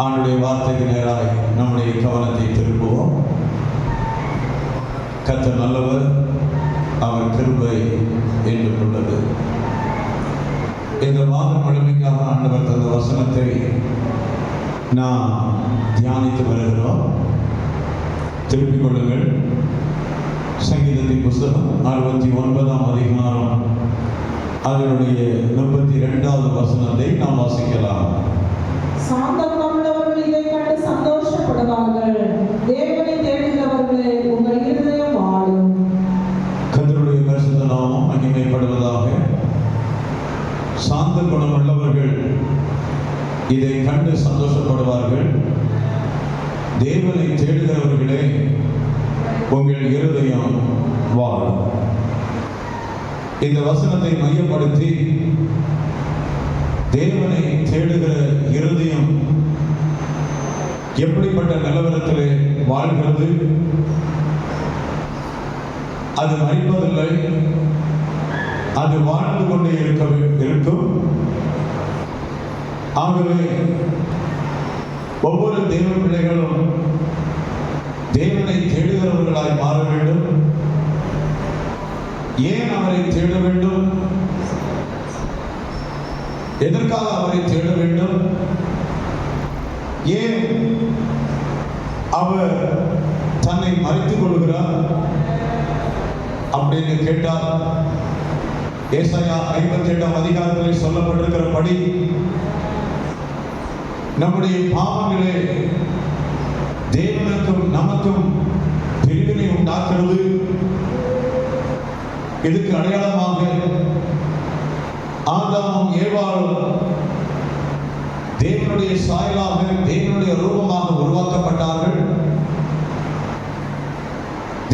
ஆண்டுடைய வார்த்தைக்கு நேராய் நம்முடைய கவனத்தை திருப்புவோம். கர்த்தர் நல்லவர், அவர் கிருபை என்று உள்ளது. இந்த மாதம் முழுமைக்காக ஆண்டவர் தந்த வசனத்தை நாம் தியானித்து வருகிறோம். திருப்பிக் கொள்ளுங்கள். சங்கீதத்தின் புஸ்தகம் 69ஆம் அதிகாரம் அதனுடைய 32வது வசனத்தை நாம் வாசிக்கலாம். சாந்தம் உள்ளவர்கள் இதை கண்டு சந்தோஷப்படுவார்கள். தேவனை தேடுகிறவர்களே, உங்கள் இருதயம் வாழும். கர்த்தருடைய பரிசுத்த நாமம் மகிமைப்படுவதாக. சாந்த குணம் உள்ளவர்கள் இதை கண்டு சந்தோஷப்படுவார்கள். தேவனை தேடுகிறவர்களே, உங்கள் இருதயம் வாழும். இந்த வசனத்தை மையப்படுத்தி தேவனை தேடுகிற இருதயம் எப்படிப்பட்ட நிலவரத்திலே வாழ்கிறது? அது மறிப்பதில்லை, அது வாழ்ந்து கொண்டே இருக்கும். ஆகவே ஒவ்வொரு தேவ பிள்ளைகளும் தேவனை தேடுகிறவர்களாய் மாற வேண்டும். ஏன் அவரை தேட வேண்டும்? எதற்காக அவரை தேட வேண்டும்? ஏன் அவர் தன்னை மறைத்துக் கொள்கிறார் அப்படின்னு கேட்டால், ஏசாயா 58ஆம் அதிகாரத்தில் சொல்லப்பட்டிருக்கிறபடி நம்முடைய பாவங்களே தேவனுக்கும் நமக்கும் பிரிவினை உண்டாக்குறது. இதுக்கு அடையாளமாக ஆதாமும் ஏவாளும் தேவனுடைய சாயலாக, தேவனுடைய ரூபமாக உருவாக்கப்பட்டார்கள்.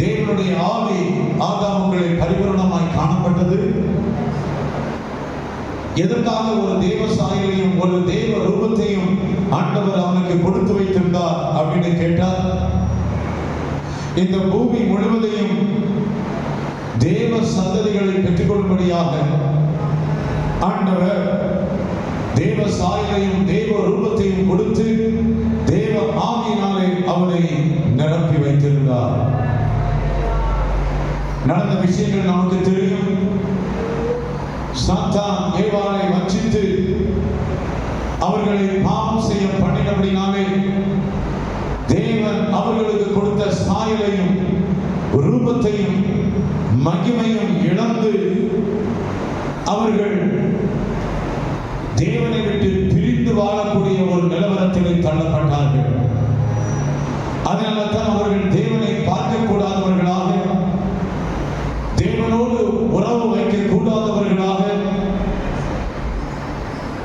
தேவனுடைய ஆவி ஆதாமுக்களை பரிபூரணமாய் காணப்பட்டது. எதற்காக ஒரு தேவ சாயலையும் ஒரு தேவ ரூபத்தையும் ஆண்டவர் அவனுக்கு கொடுத்து வைத்திருந்தார் அப்படின்னு கேட்டார், இந்த பூமி முழுவதையும் தேவ சந்ததிகளை பெற்றுக்கொள்ளும்படியாக ஆண்டவர் தேவ சாயலையும் தேவ ரூபத்தையும் கொடுத்து தேவ ஆவியினாலே அவனை நிரப்பி வைத்திருந்தார். நடந்த விஷயங்கள் நமக்கு தெரியும். சாத்தான் ஏவாளை வஞ்சித்து அவர்களை பாவம் செய்ய பண்ணினபடினாலே தேவன் அவர்களுக்கு கொடுத்த சாயலையும் ரூபத்தையும் மகிமையும் இழந்து அவர்கள் தேவனை விட்டு பிரிந்து வாழக்கூடிய ஒரு நிலவரத்திலே தள்ளப்பட்டார்கள். அதனால்தான் அவர்கள் தேவனை பார்க்கக்கூடாதவர்களாக, தேவனோடு உறவு வைக்க கூடாதவர்களாக,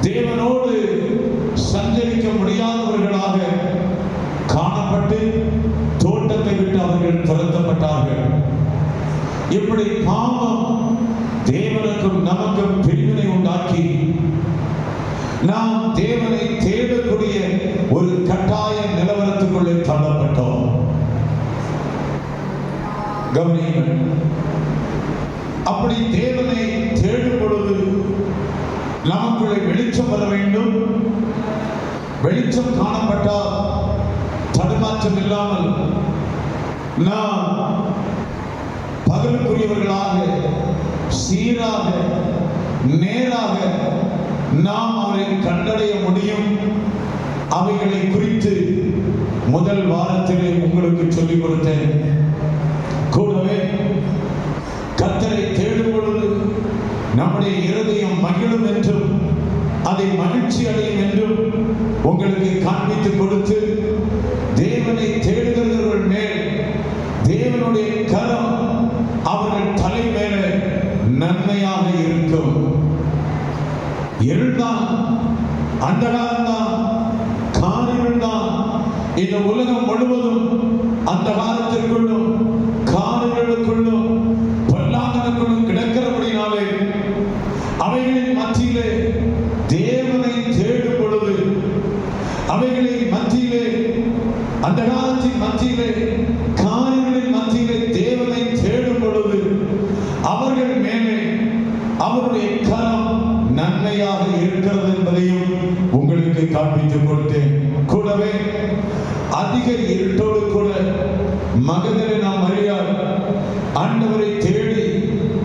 தேவனோடு சஞ்சரிக்க முடியாதவர்களாக காணப்பட்டு தோட்டத்தை விட்டு அவர்கள் துரத்தப்பட்டார்கள். இப்படி பாவம் தேவனுக்கும் நமக்கும் பிரிவினை உண்டாக்கி நாம் தேவனை தேடக்கூடிய ஒரு கட்டாய நிலவரத்துக்குள்ளே தள்ளப்பட்டோம். கவனியுங்கள். அப்படி தேவனை தேடும் பொழுது நமக்குள்ளே வெளிச்சம் வர வேண்டும். வெளிச்சம் காணப்பட்டால் தடுமாற்றம் இல்லாமல் நாம் பகலுக்குரியவர்களாக, சீராக, நேராக நாம் அவரை கண்டடைய முடியும். அவைகளை குறித்து முதல் வாரத்திலே உங்களுக்கு சொல்லிக் கொடுத்தேன். கூடவே கர்த்தரை தேடும் பொழுது நம்முடைய இருதயம் மகிழும் என்றும் அதை மகிழ்ச்சி அடையும் என்றும் உங்களுக்கு காண்பித்து கொடுத்து, தேவனை தேடுகிறவர்கள் மேல் தேவனுடைய கரம் அவர்கள் தலை மேலே நன்மையாக இருக்கும். இருள்தான், அந்தகாரம்தான், காரிருள்தான் இந்த உலகம் முழுவதும் அந்தகாரத்திற்குள்ளும் காரிருளுக்குள்ளும் பொல்லாங்கனுக்குள்ளும் கிடக்கிறபடினாலே அவைகளின் மத்தியிலே தேவனை தேடும் பொழுது, அவைகளின் மத்தியிலே, அந்தகாரத்தின் மத்தியிலே, காரிருளின் மத்தியிலே தேவனை தேடும் பொழுது அவர்கள் மேலே அவருடைய கரம் நன்மையாக இருக்கிறது என்பதையும் உங்களுக்கு காண்பித்துக் கொடுத்தேன். கூடவே கூடவே அதிக இருட்டோடு கூட மகதலேனா மரியாள் ஆண்டவரை தேடி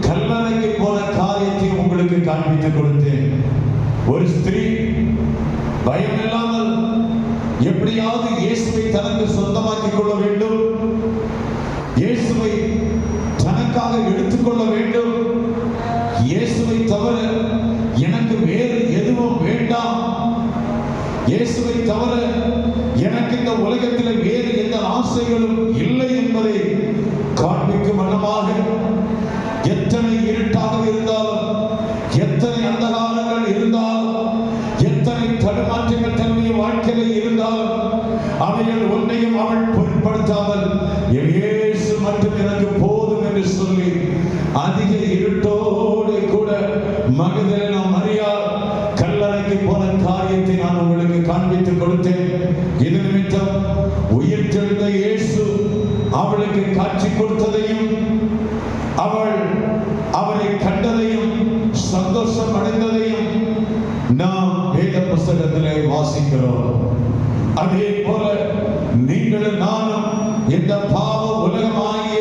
கல்லறைக்கு போன காரியத்தை உங்களுக்கு காண்பித்து கொடுத்தேன். ஒரு ஸ்திரீ பயமில்லாமல் எப்படியாவது இயேசுவை தனக்கு சொந்தமாக்கிக் கொள்ள வேண்டும், இயேசுவை தனக்காக எடுத்துக்கொள்ள வேண்டும், இயேசுவை தவிர எனக்கு வேறு எதுவும் வேண்டாம், இயேசுவை தவிர எனக்கு இந்த உலகத்தில் வேறு எந்த ஆசைகளும் இல்லை என்பதை காண்பிக்கும் வண்ணமாக எத்தனை இருட்டாக இருந்தாலும், எத்தனை அந்தகாரங்கள் இருந்தாலும், எத்தனை தடுமாற்றங்கள் தன்னுடைய வாழ்க்கையில் இருந்தாலும் அவைகள் ஒன்றையும் அவள் பொருட்படுத்தாமல் இயேசு மட்டும் எனக்கு போதும் என்று சொல்லி அதிக இருட்டோடு கூட மகதலேனா மரியாள் கல்லறைக்கு போன காரியத்தை நான் உங்களுக்கு காண்பித்து கொடுத்தேன். இது நிமித்தம் உயிர்த்தெழுந்த இயேசு அவளுக்கு காட்சி கொடுத்ததையும் அவள் அவரை கண்டதையும் சந்தோஷம் அடைந்ததையும் நாம் வேத புஸ்தகத்திலே வாசிக்கிறோம். அதே போல நீங்களும் நானும் இந்த பாவ உலகமாகிய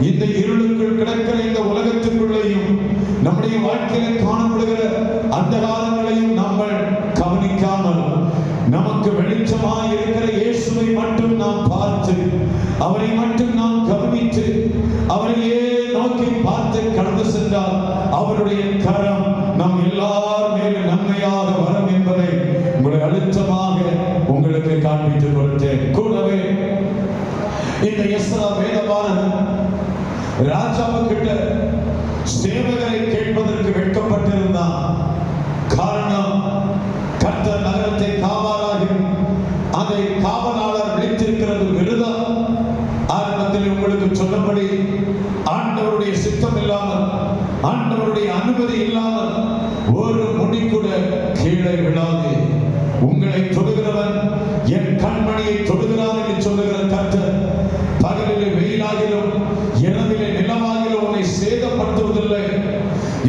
இந்த இருளுக்குள் கிடக்கிற இந்த உலகத்துக்குள்ளேயும் நம்முடைய வாழ்க்கையில் காணப்படுகிற அந்த காலங்களையும் நம்ம கவனிக்காமல் நமக்கு வெளிச்சமாய் இருக்கிற இயேசுவை மட்டும் நாம் பார்த்து அவரை மட்டும் நாம் கவனித்து அவரையே நோக்கி பார்த்து கடந்து சென்றால் அவருடைய கரம் நம் எல்லார் மேலும் நன்மையாக வரும் என்பதை உங்களை அழுத்தமாக உங்களுக்கு காண்பித்து கொடுத்தேன். கூடவே இந்த எஸ்ரா வேதபாரகன் ராஜாவுக்கிட்ட சேவகரை கேட்பதற்கு வெட்கப்பட்டிருந்தான். காரணம், கர்த்தர் நகரத்தை காவலாகி அதை காவலாளர் விழித்திருக்கிறது விருதம். ஆரம்பத்தில் உங்களுக்கு சொன்னபடி ஆண்டவருடைய சித்தம் இல்லாமல், ஆண்டவருடைய அனுமதி இல்லாமல் ஒரு முடி கூட கீழே விழாது. உங்களை தொடுகிறவன் என் கண்மணியை தொடுகிறான் என்று சொல்லுகிற கர்த்தர் பகலிலே வெயிலாகிலும் இரவிலே நிலவாகிலும் உன்னை சேதப்படுத்துவதில்லை.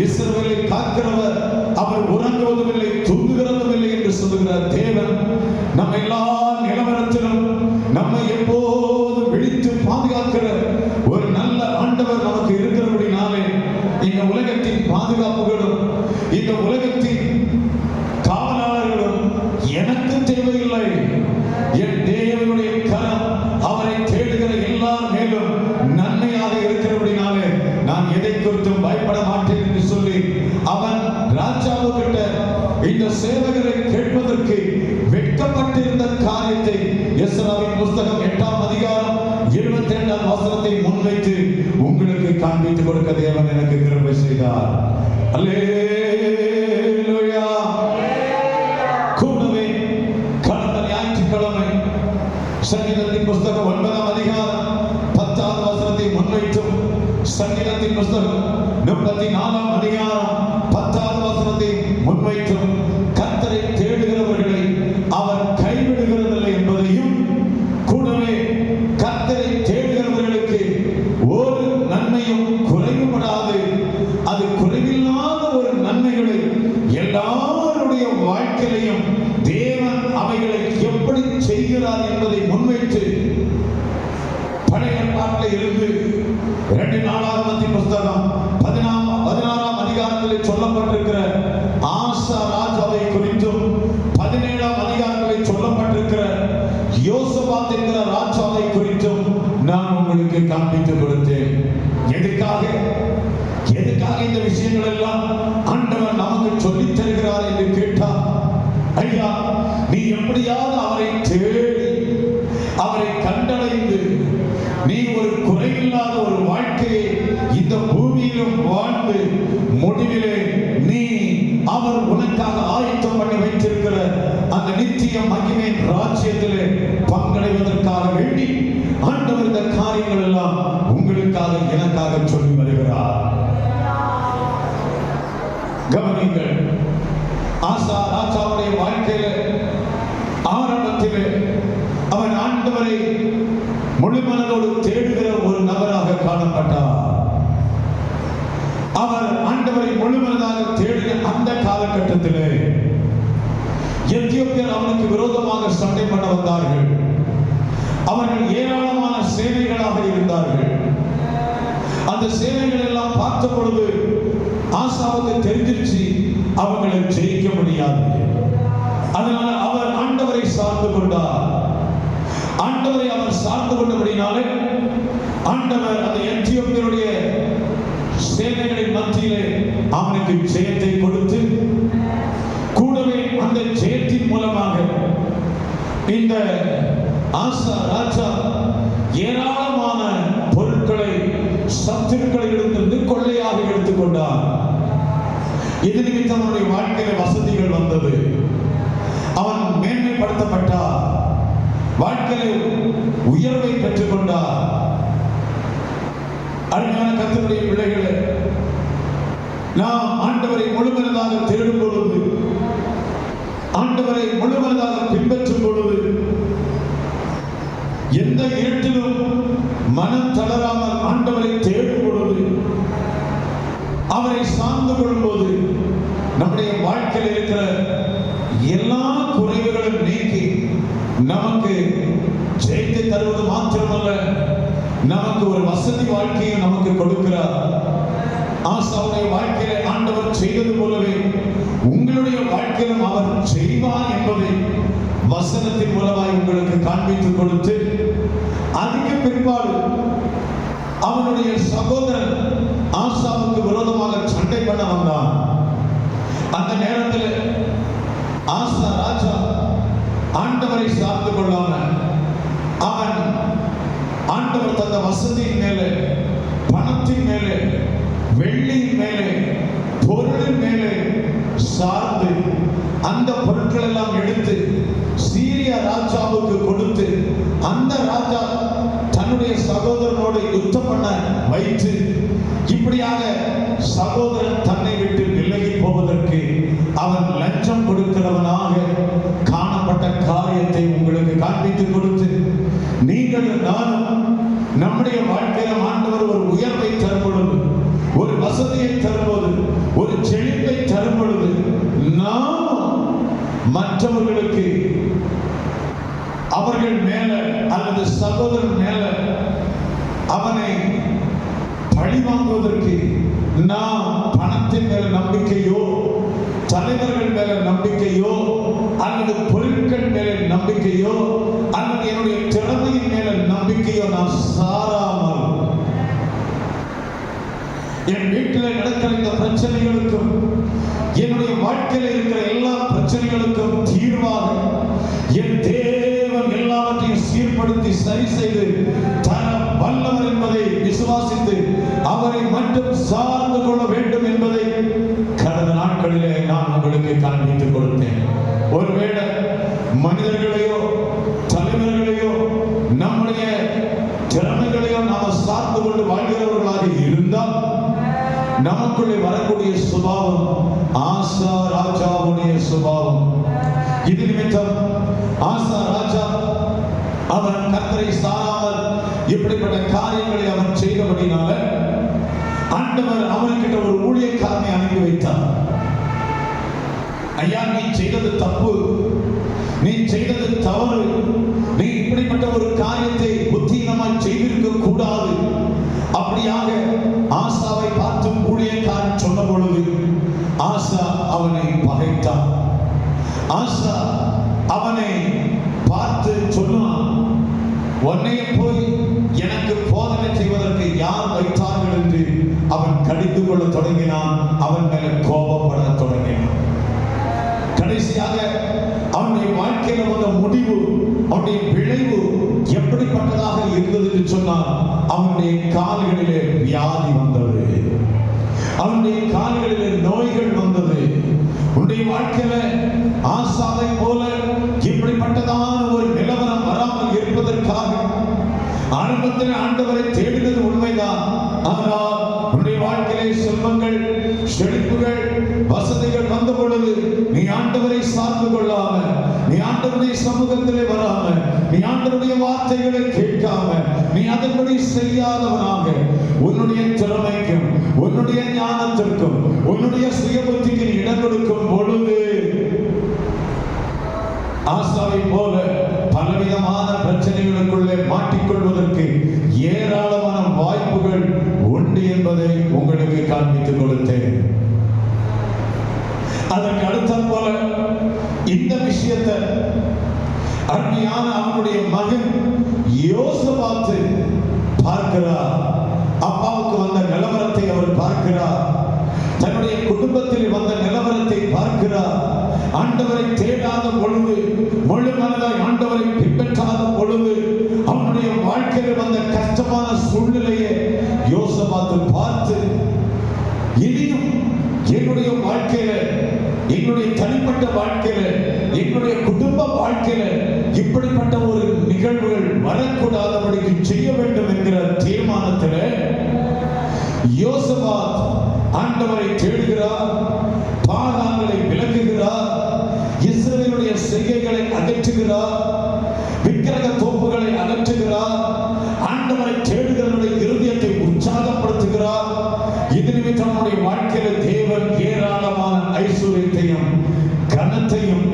இஸ்ரவேலை காக்கிறவர் அவர் உறங்குவதும் இல்லை தூங்குகிறதும் இல்லை என்று சொல்லுகிற தேவன் நம்ம எல்லா நிலவரத்திலும் நம்மை எப்போதும் விழித்து பாதுகாக்கிற ஒரு நல்ல ஆண்டவர் நமக்கு இருக்கிறபடினாலே இந்த உலகத்தின் பாதுகாப்புகளும் இந்த உலகத்தின் காவலாளர்களும் எனக்கு தேவையில்லை. என் தேவனுடைய கரம் அவரை தேடுகிற எல்லார் மேலும் நன்மையாக இருக்கிறபடினாலே நான் எதை குறித்தும் பயப்பட மாட்டேன் என்று சொல்லி அவன் ராஜாவுக்கிட்ட இந்த சேவகரை கேட்பதற்கு வெட்கப்பட்டிருந்த காரியத்தை எஸ்ராவின் புஸ்தகம் 8ஆம் அதிகாரம் 22ஆம் வசனத்தை முன்வைத்து உங்களுக்கு காண்பித்து கொடுக்க தேவன் எனக்கு கிருபை செய்தார். அல்லேலூயா. கூடவே கடந்த ஞாயிற்றுக்கிழமை சங்கீதத்தின் புஸ்தகம் 9ஆம் அதிகாரம் 10ஆம் வசனத்தை முன்வைத்தும் சங்கீதத்தின் புஸ்தகம் 34ஆம் அதிகாரம் 10ஆம் வசனத்தை முன்வைத்தும் கர்த்தரை தேடுகிறவர்களை அவர் கைவிடுகிறதில்லை என்பதையும், கூடவே கர்த்தரை தேடுகிறவர்களுக்கு ஒரு நன்மையும் குறைவுபடாது, அது குறைவில்லாத ஒரு நன்மைகளை எல்லாருடைய வாழ்க்கையிலையும் தேவன் அவைகளை எப்படி செய்கிறார் என்பதை முன்வைத்து பழைய ஏற்பாட்டில் இருந்து 2 நாளாகமத்தின் புஸ்தகம் 16ஆம் அதிகாரத்தில் சொல்லப்பட்டிருக்கிற ஆசா ராஜாவை குறித்தும் 17ஆம் அதிகாரத்தில் சொல்லப்பட்டிருக்கிற யோசபாத் என்கிற ராஜாவை குறித்தும் நான் உங்களுக்கு காண்பித்து கொடுத்தேன். எதுக்காக இந்த விஷயங்கள் எல்லாம் ஆண்டவர் நமக்கு சொல்லித் தருகிறார் என்று கேட்டார். ஐயா, நீ எப்படியாவது அவரை தேடி அவரை கண்டடைந்து நீ ஒரு குறையில்லாத ஒரு வாழ்க்கையை இந்த பூமியிலும் வாழ்ந்து முடிவிலே நீ அவர் உனக்காக ஆயத்தம் பண்ணி வைத்திருக்கிற அந்த நித்திய மகிமையின் ராஜ்யத்திலே பங்கடைவதற்காக வேண்டி ஆண்டவர் இந்த காரியங்கள் எல்லாம் உங்களுக்காக எனக்காக சொல்லி வருகிறார். கவனிங்கள், ஆசா ராஜாவுடைய வாழ்க்கையில ஆரம்பத்திலே அவன் ஆண்டவரை முழுமனதோடு தேடுகிற ஒரு நபராக காணப்பட்டார். அவர் ஆண்டவரை முழுமனதாக தேடிய அந்த காலகட்டத்திலே எத்தியோப்பியர் அவனுக்கு விரோதமாக சண்டை பண்ண வந்தார்கள். அவர்கள் ஏராளமான சேனைகளாக இருந்தார்கள். அந்த சேனைகள் எல்லாம் பார்த்த பொழுது ஆசாவுக்கு தெரிஞ்சிருச்சு அவங்களை ஜெயிக்க முடியாது. அதனால அவர் ஆண்டவரை சார்ந்து கொண்டார். ஆண்டவரை அவர் சார்ந்து கொண்டபடினாலே ஆண்டவர் அந்த எத்தியோப்பியருடைய சேனைகளின் மத்தியிலே அவனுக்கு ஜெயத்தை கொடுத்து, கூடவே அந்த ஜெயத்தின் மூலமாக இந்த ஆசா ராஜா ஏராளமான பொருட்களை சத்துருக்களிடத்திலிருந்து கொள்ளையாக எடுத்துக்கொண்டார். இது நிமித்தம் அவனுடைய வாழ்க்கையில வசதிகள் வந்தது. அவன் மேன்மைப்படுத்தப்பட்டார். வாழ்க்கையில உயர்வை பெற்றுக்கொண்டார். அருமையான கர்த்தருடைய பிள்ளைகளே, நாம் ஆண்டவரை முழுமனதாக தேடும் பொழுது, ஆண்டவரை முழுமனதாக பின்பற்றும் பொழுது, எந்த இருட்டிலும் மனம் தளராமல் ஆண்டவரை தேடும் பொழுது, அவரை சார்ந்து கொள்ளும்போது, நம்முடைய வாழ்க்கையில் இருக்கிற எல்லா குறைவுகளும் நீக்கி நமக்கு ஜெயத்தை தருவது மாத்திரமல்ல, நமக்கு ஒரு வசதி வாழ்க்கையை நமக்கு கொடுக்கிறார். ஆசாவுடைய வாழ்க்கையில ஆண்டவர் செய்தது போலவே உங்களுடைய வாழ்க்கையிலும் அவர் செய்வார் என்பதை வசனத்தின் மூலமாய் உங்களுக்கு காண்பித்துக் கொடுத்து, அதுக்கு பிற்பாடு அவனுடைய சகோதரன் ஆசாவுக்கு விரோதமாக சண்டை பண்ண வந்தான். அந்த நேரத்தில் ஆசா ராஜா ஆண்டவரை சார்ந்து கொள்ளாம அவன் ஆண்டவர் தந்த வசதியின் மேலே, பணத்தின் மேலே, வெள்ளியின் மேலே, பொருளின் மேலே சார்ந்து அந்த பொருட்கள் எல்லாம் எடுத்து சீரிய ராஜாவுக்கு கொடுத்து, அந்த ராஜா தன்னுடைய சகோதரனோடு யுத்தம் பண்ண வைத்து, இப்படியாக சகோதரன் தன்னை விட்டு விலகி போவதற்கு அவன் லஞ்சம் கொடுக்கிறவனாக காணப்பட்ட காரியத்தை உங்களுக்கு காண்பித்துக் கொடுத்து, நீங்கள் நானும் நம்முடைய வாழ்க்கையில் ஆண்டவர் ஒரு உயர்வை தரும் பொழுது, ஒரு வசதியை தரும் பொழுது, ஒரு செழிப்பை தரும் பொழுது, நாம் மற்றவர்களுக்கு அவர்கள் மேல அல்லது சகோதரன் மேல அவனை பழி வாங்குவதற்கு நாம் பணத்தின் மேல நம்பிக்கையோ, தலைவர்கள் மேல நம்பிக்கையோ, அல்லது பொருட்கள் மேல நம்பிக்கையோ, அல்லது என்னுடைய திறமையின் மேல நம்பிக்கையோ நான் சாராமல், என் வீட்டில் நடக்கிற இந்த பிரச்சனைகளுக்கும், என்னுடைய வாழ்க்கையில் இருக்கிற எல்லா பிரச்சனைகளுக்கும் தீர்வாக என் தேவன் எல்லாவற்றையும் சீர்படுத்தி சரி செய்து தர வல்லவர் என்பதை விசுவாசித்து அவரை மட்டும் சார்ந்து கொள்ள வேண்டும் என்பதை கடந்த நாட்களிலே நான் உங்களுக்கு காண்பித்துக் கொடுத்தேன். ஒருவேளை மனிதர்களையோ, தலைவர்களையோ, நம்முடைய திறமைகளையோ நாம சார்ந்து கொண்டு வாழ்கிறவர்களாக இருந்தால் நமக்குள்ளே வரக்கூடிய சுபாவம் ஆசா ராஜாவுடைய சுபாவம். இது நிமித்தம் ஆசா ராஜா அவன் கர்த்தரை சாராமல் இப்படிப்பட்ட காரியங்களை அவன் செய்தபடினால ஆண்டவர் அவன்கிட்ட ஒரு ஊழியக்காரனை அனுப்பி வைத்தார். ஐயா, நீ செய்தது தப்பு, நீ செய்தது தவறு, நீ இப்படிப்பட்ட ஒரு காரியத்தை புத்தீனமாய் செய்திருக்க கூடாது. அப்படியாக ஆசாவை பார்த்து ஊழியக்காரன் சொன்ன பொழுது ஆசா அவனை பகைத்தான். ஆசா அவனை பார்த்து சொன்னான், உன்னைய போய் எனக்கு போதனை செய்வதற்கு யார் வைத்தார்கள் என்று அவன் கடிந்து கொள்ள தொடங்கினான். அவன் மேல கோபப்பட தொடங்கினான். கடைசியாக அவனுடைய வாழ்க்கையில வந்த முடிவு, அவனுடைய விளைவு எப்படிப்பட்டதாக இருந்தது என்று சொன்னால், அவனுடைய கால்களிலே வியாதி வந்தது, அவனுடைய கால்களிலே நோய்கள் வந்தது. உன்னுடைய வாழ்க்கையில ஆசாவை போல இப்படிப்பட்டதான ஒரு நிலவரம் வராமல் இருப்பதற்காக ஆரம்பத்தில் ஆண்டவரை தேடினது உண்மைதான். ஆனால் உன்னுடைய வாழ்க்கையிலே செல்வங்கள், செழிப்புகள், வசதிகள் வந்த பொழுது நீ ஆண்டவரை சார்ந்து கொள்ளாம, நீ ஆண்டவருடைய சமூகத்திலே வராம, நீ ஆண்டவருடைய வார்த்தைகளை கேட்காம, நீ அதன்படி செய்யாதவனாக உன்னுடைய திறமைக்கும், உன்னுடைய ஞானத்திற்கும், உன்னுடைய சுய புத்திக்கு இடம் கொடுக்கும் பொழுது ஆசாவை போல பலவிதமான பிரச்சனைகளுக்குள்ளே மாட்டிக்கொள்வதற்கு ஏராளமான வாய்ப்புகள் உண்டு என்பதை உங்களுக்கு காண்பித்துக் கொடுத்தேன். அதற்கு அடுத்த போல இந்த விஷயத்தை அருமையான அவனுடைய மகன் யோசபாத்து பார்க்கிறார். அப்பாவுக்கு வந்த நிலவரத்தை அவர் பார்க்கிறார். தன்னுடைய குடும்பத்தில் வந்த நிலவரத்தை பார்க்கிறார். ஆண்டவரை தேடாத பொழுது, முழு மனதாய் ஆண்டவரை பின்பற்றாத பொழுது, அவனுடைய வாழ்க்கையில் வந்த கஷ்டமான சூழ்நிலையை யோசபாத்து பார்த்து, இனியும் என்னுடைய வாழ்க்கையில, என்னுடைய தனிப்பட்ட வாழ்க்கையில, என்னுடைய குடும்ப வாழ்க்கையில இப்படிப்பட்ட ஒரு நிகழ்வுகள் வரக்கூடாதபடிக்கு செய்ய வேண்டும் என்கிற தீர்மானத்தில் யோசபாத் ஆண்டவரை தேடுகிறார், பாகால்களை விலக்குகிறார், இஸ்ரவேலுடைய செய்கைகளை அகற்றுகிறார், விக்கிரக தோப்புகளை அகற்றுகிறார், ஆண்டவரை தேடுகிறவருடைய இருதயத்தை உற்சாகப்படுத்துகிறார். இது நிமித்தம் நம்முடைய வாழ்க்கையில் தேவன் ஏராளமான ஐஸ்வர்யத்தையும் கனத்தையும்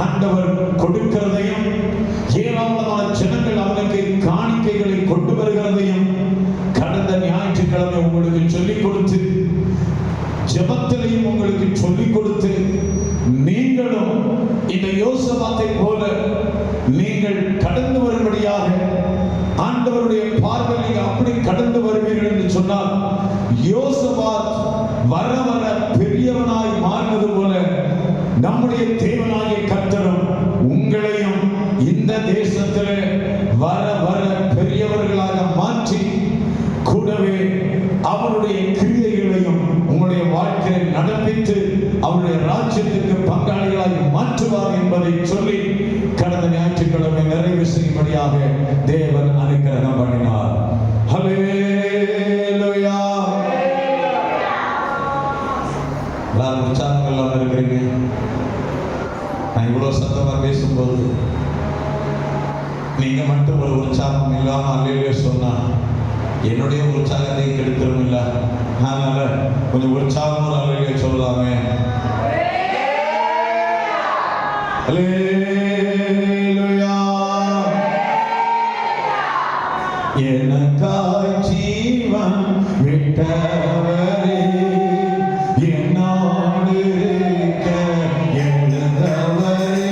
ஆண்டவர் கொடுக்கிறதையும், ஏராளமான ஜனங்கள் அவனுக்கு காணிக்கைகளை கொண்டு வருகிறதையும் கடந்த ஞாயிற்றுக்கிழமை உங்களுக்கு சொல்லிக் கொடுத்து, ஜெபத்திலையும் உங்களுக்கு சொல்லிக் கொடுத்து, நீங்களும் இந்த யோசபாத்தை போல நீங்கள் கடந்து வரும்படியாக ஆண்டவருடைய பார்வையில் அப்படி கடந்து வருவீர்கள் என்று சொன்னால், யோசபாத் வர வர பெரியவனாய் மாறினது போல நம்முடைய தேவனாகிய கர்த்தரும் உங்களையும் இந்த தேசத்திலே வர வர பெரியவர்களாக மாற்றி, கூடவே அவருடைய கிரியைகளையும் உங்களுடைய வாழ்க்கையை நடப்பித்து அவருடைய ராஜ்யத்திற்கு பங்காளிகளாய் மாற்றுவார் என்பதை சொல்லி கடந்த ஞாயிற்றுக்கிழமை நிறைவு செய்யும்படியாக தேவன் அனுக்கிரகம் பண்ணினார். ஹல்லேலூயா. எல்லாரும் உற்சாகங்கள் எல்லாம் இருக்கிறீங்க. நான் இவ்வளவு சத்தமா பேசும்போது நீங்க மட்டும் ஒரு உற்சாகம் இல்லாம அல்லேலூயா சொன்னா என்னுடைய உற்சாகத்தை கெடுத்துரும் இல்ல. அதனால கொஞ்சம் உற்சாகமா அல்லேலூயா சொல்லலாமே. அல்லேலூயா. எனக்காய் ஜீவன் விட்டவரே, என்னோடு இருக்க எழுந்தவரே,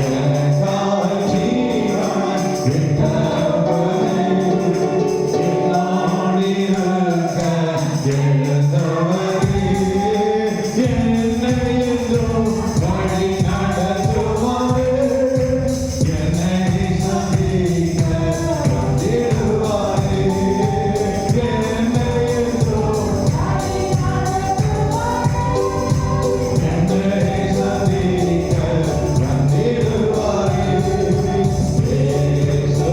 எனக்காய் ஜீவன் விட்டவரே, என்னோடு இருக்க எழுந்தவரே, என்னை என்றும் வழி நடத்துவாரே, என்னை சந்திக்க வந்திடுவாரே, என்னை என்றும்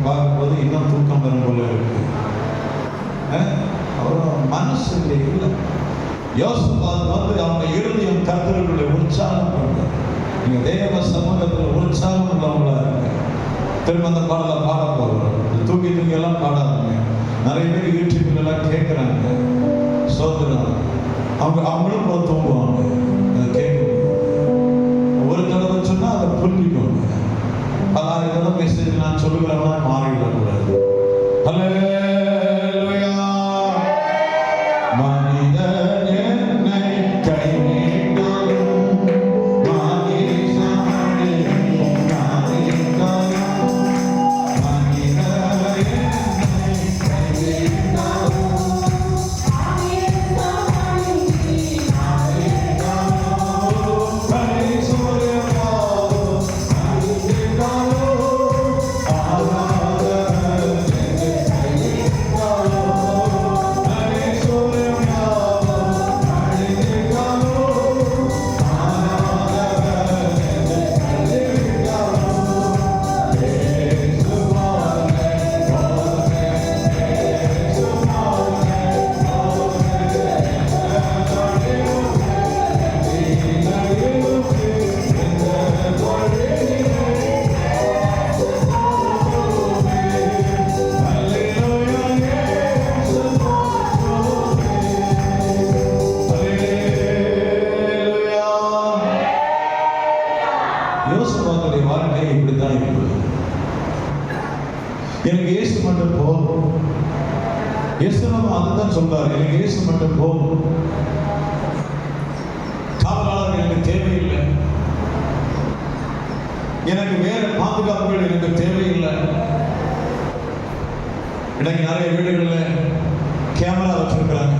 பார்க்கும்போது இன்னும் தூக்கம் வரும் போல இருக்கு. அவரும் மனசு இல்லை. யோசபாத் வந்து அவங்க இருதயம் கர்த்தருடைய உற்சாகம் பண்ண நீங்க தேவ சமூகத்தில் உற்சாகம் உள்ளவங்களா இருக்கு. திரும்ப அந்த பாடலை பாட போகிறோம். தூக்கி தூக்கி எல்லாம் பாடாதுங்க. நிறைய பேர் யூடியூப்ல எல்லாம் கேட்குறாங்க சோதரம், அவங்களும் போய் தூங்குவாங்க. அதை கேட்கணும், ஒரு தடவை சொன்னால் அதை புரிஞ்சுக்கணும். 1000 தடவை மெசேஜ் நான் சொல்லுகிறவனா மாறிவிடக்கூடாது. ஹல்லேலூயா. மனிதன் என்னை கைவிட்டாலும் மனிதனை கைவிட்டாலும் மனிதன் என்னை கைவிட்டாலும் யோசபாத்துடைய வாழ்க்கை இப்படித்தான் இருக்குது. எனக்கு இயேசு மட்டும் போதும். இயேசுவும் அதுதான் சொல்றாரு, எனக்கு இயேசு மட்டும் போதும். காவலாளர்கள் எனக்கு தேவையில்லை, எனக்கு வேற பாதுகாப்புகள் எனக்கு தேவையில்லை. இன்னைக்கு நிறைய வீடுகளில் கேமரா வச்சிருக்கிறாங்க.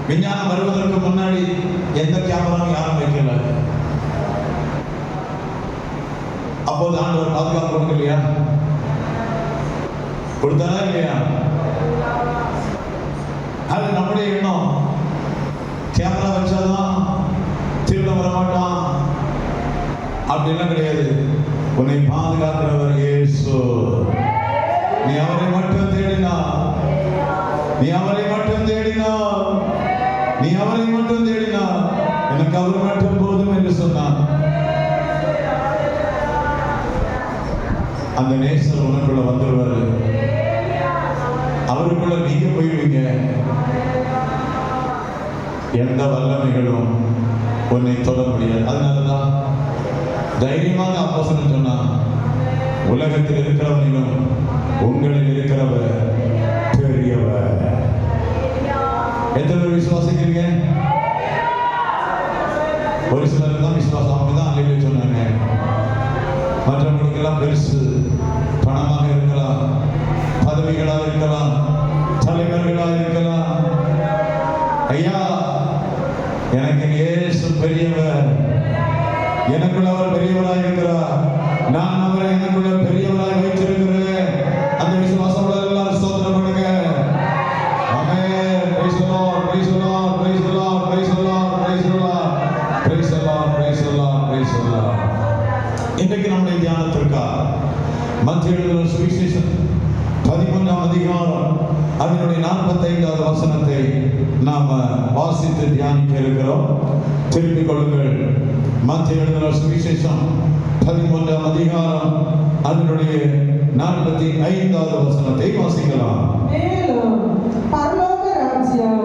விஞ்ஞானம் வருவதற்கு முன்னாடி எந்த கேமராவும் யாரும் வைக்கல. அப்போது ஆண்டவர் பாதுகாப்பு கொடுக்கலையா? கொடுத்தாரா இல்லையா? அது நம்முடைய எண்ணம். கேமரா வச்சாதான் திருட வர மாட்டான் அப்படிலாம் கிடையாது. உன்னை பாதுகாக்கிறவர் இயேசு. நீ அவரை மட்டும் தேடினா, நீ அவரை மட்டும் தேடினா, நீ அவரை மட்டும் தேடினா, எனக்கு அவர் மட்டும் போதும் என்று சொன்னான். அந்த நேசர் உனக்குள்ள வந்துடுவாரு. அவருக்குள்ள நீங்க போயிடுவீங்க. எந்த வல்லமைகளும் உன்னை தொட முடியாது. அதனாலதான் தைரியமாக அப்போஸ்தலன் சொன்னான், உலகத்தில் இருக்கிறவனிலும் உங்களில் இருக்கிறவர் பெரியவர். எத்தனை பேர் விசுவாசிக்கிறீங்க? ஒரு சிலர் தான் விசுவாசம், அவங்க தான் அல்லேலூயா சொன்னாங்க. மற்றவங்களுக்கெல்லாம் பெருசு பணமாக இருக்கலாம், பதவிகளாக இருக்கலாம், தலைவர்களாக இருக்கலாம். ஐயா, எனக்கு இயேசு பெரியவர், எனக்குள்ள அவர் பெரியவராக இருக்கிறார், நான் அவரை எனக்குள்ள பெரியவராக வைத்திருக்கிறேன். அந்த விசுவாசம் எல்லாம் ஸ்தோத்திரம் பண்ணுங்க. ஆமென். praise the Lord, praise the Lord, praise the Lord, praise the Lord, praise the Lord, praise the Lord, praise the Lord, praise the Lord. இன்றைக்கு நம்முடைய தியானத்திற்கா மத்திய எழுதின சுவிசேஷம் 13ஆம் அதிகாரம் அதனுடைய 45வது வசனத்தை நாம் வாசித்து தியானிக்க இருக்கிறோம். திருப்பிக் கொள்ளுங்கள். மத்திய எழுதின சுவிசேஷம் 13ஆம் அதிகாரம் அதனுடைய 45வது வசனத்தை வாசிக்கலாம். மேலும் பரலோக ராஜ்யம்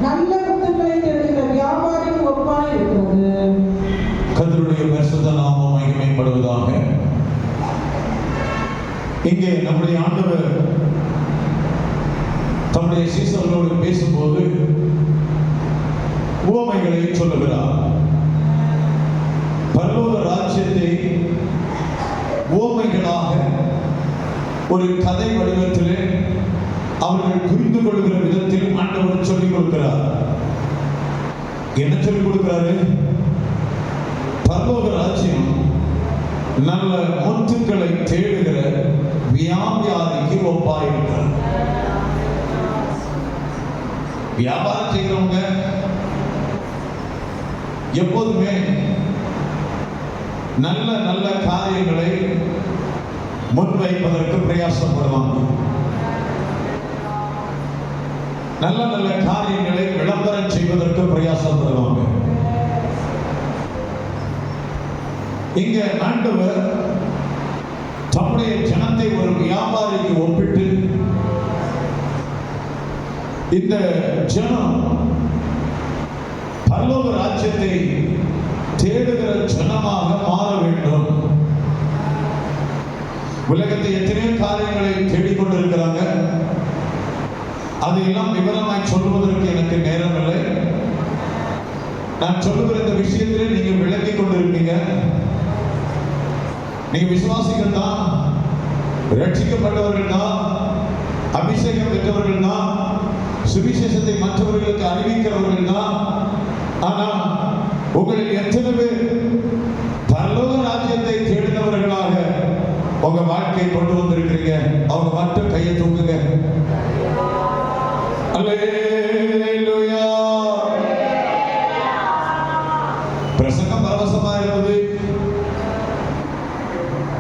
நல்ல முத்துக்களை தேடுகிற வியாபாரிக்கு ஒப்பாய் இருக்கிறது. கர்த்தருடைய பரிசுத்த நாமம் மகிமைப்படுவதாக. இங்கே நம்முடைய ஆண்டவர் தம்முடைய சீசர்களோடு பேசும்போது உவமைகளை சொல்லுகிறார். பரலோக ராஜ்யத்தை உவமைகளாக ஒரு கதை வடிவத்திலே அவர்கள் புரிந்து கொள்கிற விதத்தில் ஆண்டவர் சொல்லிக் கொடுக்கிறார். என்ன சொல்லிக் கொடுக்கிறாரு? பரலோக ராஜ்யம் நல்ல முத்துக்களை தேடுகிற வியாபாரிக்கு ஒப்பாயிருக்கிறார். வியாபாரம் செய்கிறவங்க எப்போதுமே நல்ல நல்ல காரியங்களை முன்வைப்பதற்கு பிரயாசப்படுவாங்க. நல்ல நல்ல காரியங்களை விளம்பரம் செய்வதற்கு பிரயாசப்படுவாங்க. இங்க ஆண்டவர் தம்முடைய தம்முடைய ஜனத்தை ஒரு வியாபாரிக்கு ஒப்பிட்டு இந்த ஜனம் பரலோக ராஜ்யத்தை தேடுகிற ஜனமாக மாற வேண்டும். உலகத்தை எத்தனையோ காரியங்களை தேடிக்கொண்டிருக்கிறாங்க. அதையெல்லாம் விவரமாய் சொல்வதற்கு எனக்கு நேரம் இல்லை. நான் சொல்லுகிற இந்த விஷயத்திலே நீங்க விளங்கிக் கொண்டிருப்பீங்க. நீங்க விசுவாசிகள் தான், ரட்சிக்கப்பட்டவர்கள் தான், அபிஷேகம் பெற்றவர்கள் தான், சுவிசேஷத்தை மற்றவர்களுக்கு அறிவிக்கிறவர்கள் தான். ஆனால் உங்களில் எத்தனை பேர் பரலோக ராஜ்யத்தை தேடினவர்களாக உங்க வாழ்க்கையை கொண்டு வந்திருக்கிறீங்க? அவங்க மட்டும் கையை தூக்குங்க. அல்லேலூயா. பிரசங்கம் பரவசமா இருந்தது,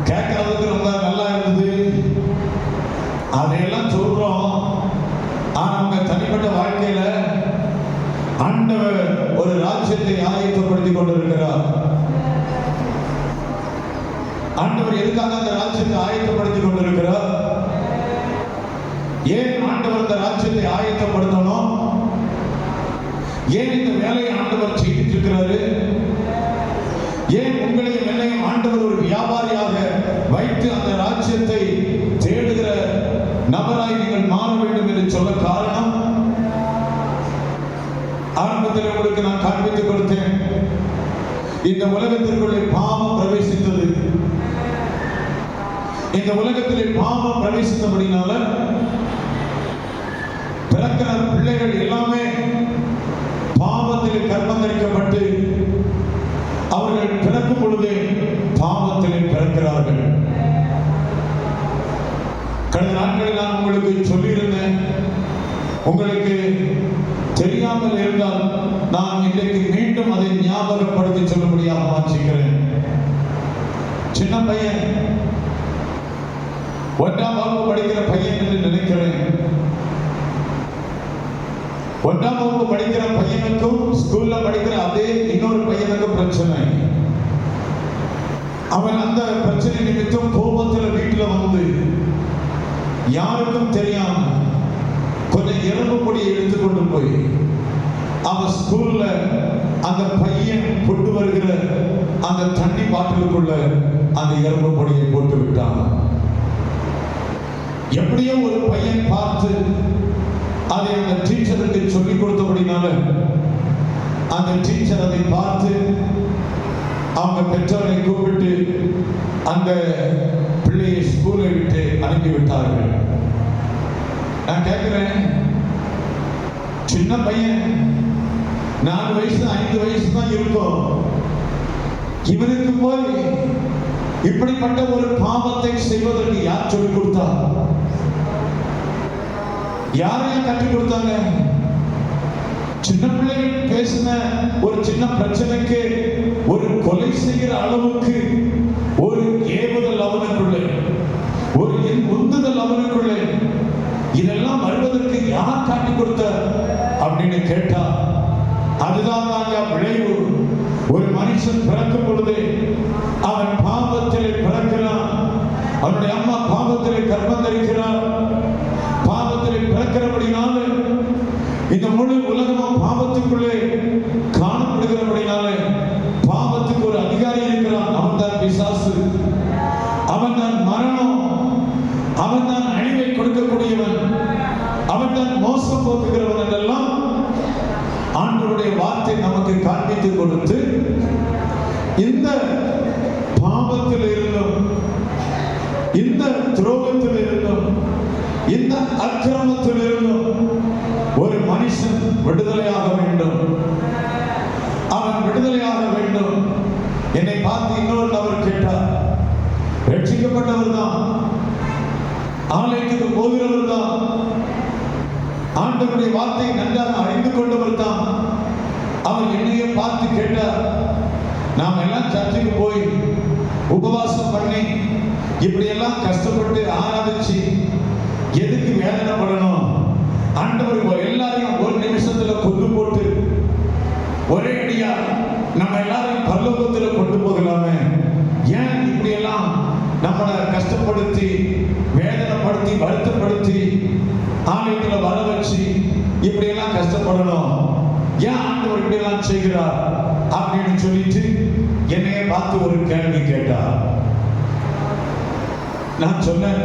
கேட்கறதுக்கு ரொம்ப நல்லா இருந்தது, அதையெல்லாம் சொல்றோம். ஆனா உங்க தனிப்பட்ட வாழ்க்கையில ஆண்டவர் ஒரு ராஜ்யத்தை ஆயத்தப்படுத்திக் கொண்டிருக்கிறார். ஆண்டவர் எதுக்காக அந்த ராஜ்யத்தை ஆயத்தப்படுத்திக் கொண்டிருக்கிறார்? ஏன் ஆண்டவர் இந்த ராஜ்யத்தை ஆயத்தப்படுத்தணும்? ஏன் இந்த வேலையை ஆண்டவர் செய்துட்டு இருக்கிறாரு? ஏன் உங்களையும் என்னையும் ஆண்டவர் ஒரு வியாபாரியாக வைத்து அந்த ராஜ்யத்தை தேடுகிற நபராய் நீங்கள் மாற வேண்டும் என்று சொல்ல காரணம், ஆரம்பத்தில் உங்களுக்கு நான் காண்பித்துக் கொடுத்தேன். இந்த உலகத்திற்குள்ளே பாவம் பிரவேசித்தது. இந்த உலகத்திலே பாவம் பிரவேசித்தபடினால பிறக்கிற பிள்ளைகள் எல்லாமே பாவத்திலே கர்ப்பந்தரிக்கப்பட்டு அவர்கள் பிறக்கும் பொழுதே பாவத்திலே பிறக்கிறார்கள். கடந்த நாட்களில் நான் உங்களுக்கு சொல்லியிருந்தேன். உங்களுக்கு தெரியாமல் இருந்தால் நான் இன்றைக்கு மீண்டும் அதை ஞாபகப்படுத்தி சொல்லும்படியாக வாஞ்சிக்கிறேன். சின்ன பையன், 1ஆம் வகுப்பு படிக்கிற பையன் என்று நினைக்கிறேன். 1ஆம் வகுப்பு படிக்கிற பையனுக்கும் ஸ்கூல்ல படிக்கிற அதே இன்னொரு பையனுக்கும் பிரச்சனை. அவன் அந்த பிரச்சனை நிமித்தம் கோபத்தில் வீட்டில் வந்து யாருக்கும் தெரியாம கொஞ்சம் எறும்பு பொடியை எடுத்துக்கொண்டு போய் அவன் ஸ்கூல்ல அந்த பையன் கொண்டு வருகிற அந்த தண்ணி பாட்டிலுக்குள்ள அந்த எறும்பு பொடியை போட்டு விட்டான். எப்படியோ ஒரு பையன் பார்த்து அதை அந்த டீச்சருக்கு சொல்லிக் கொடுத்தபடினால அந்த டீச்சர் அதை பார்த்து அவங்க பெற்றோரை கூப்பிட்டு அந்த பிள்ளையை ஸ்கூலை விட்டு அனுப்பிவிட்டார்கள். நான் கேட்கிறேன், சின்ன பையன் 4 வயசு 5 வயசு தான் இருக்கும். இவனுக்கு போய் இப்படிப்பட்ட ஒரு பாவத்தை செய்வதற்கு யார் சொல்லிக் கொடுத்தா? யாரையும் கற்றுக் கொடுத்தாங்க? சின்ன பிள்ளைகள் பேசின ஒரு சின்ன பிரச்சனைக்கு ஒரு கொலை செய்கிற அளவுக்கு ஒரு ஏவுதல் அவனுக்குள்ளே, ஒரு உந்துதல் அவனுக்குள்ளே, இதெல்லாம் வருவதற்கு யார் காட்டிக் கொடுத்த அப்படின்னு கேட்டா அதுதான் விளைவு. ஒரு மனுஷன் பிறக்கும் பொழுது அவன் பாவத்திலே பிறக்கிறான். அவனுடைய அம்மா பாவத்திலே கர்ப்பந்தரிக்கிறார். பாவத்திலே பிறக்கிறபடினால இந்த முழு உலகமும் பாவத்துக்குள்ளே காணப்படுகிறபடினால பாவத்துக்கு ஒரு அதிகாரி இருக்கிறான். அவன் தான் பிசாசு, அவன் தான் மரணம், அவன் தான் அழிவை கொடுக்கக்கூடியவன், அவன் தான் மோசம் போக்குகிறவன் என்றெல்லாம் ஆண்டவருடைய வார்த்தை நமக்கு காண்பித்து கொடுத்து இந்த பாவத்தில் இருந்தும் இந்த துரோகத்தில் இருந்தும் இந்த அக்கிரமத்தில் இருந்தும் ஒரு மனுஷன் விடுதலையாக வேண்டும். அவன் விடுதலையாக வேண்டும். என்னை பார்த்து இன்னொரு நபர் கேட்டார், ரட்சிக்கப்பட்டவர் தான், ஆலயத்துக்கு போகிறவர் தான், ஆண்டவருடைய வார்த்தையை நன்றாக அறிந்து கொண்டவர் தான். அவர் என்னையே பார்த்து கேட்டார், நாம் எல்லாம் சர்ச்சுக்கு போய் உபவாசம் பண்ணி இப்படி எல்லாம் கஷ்டப்பட்டு ஆராதிச்சு எதுக்கு வேதனைப்படணும்? ஆண்டவர் எல்லாரையும் ஒரு நிமிஷத்துல கொண்டு போட்டு ஒரே அடியா நம்ம எல்லாரையும் பரலோகத்துல கொண்டு போகலாமே, ஏன் இப்படி எல்லாம் நம்மளை கஷ்டப்படுத்தி, வேதனைப்படுத்தி, வருத்தப்படுத்தி, ஆலயத்தில் வர வச்சு இப்படியெல்லாம் கஷ்டப்படணும், ஏன் ஆண்டவர் இப்படியெல்லாம் செய்கிறார் அப்படின்னு சொல்லிட்டு என்னைய பார்த்து ஒரு கேள்வி கேட்டார். நான் சொன்னேன்,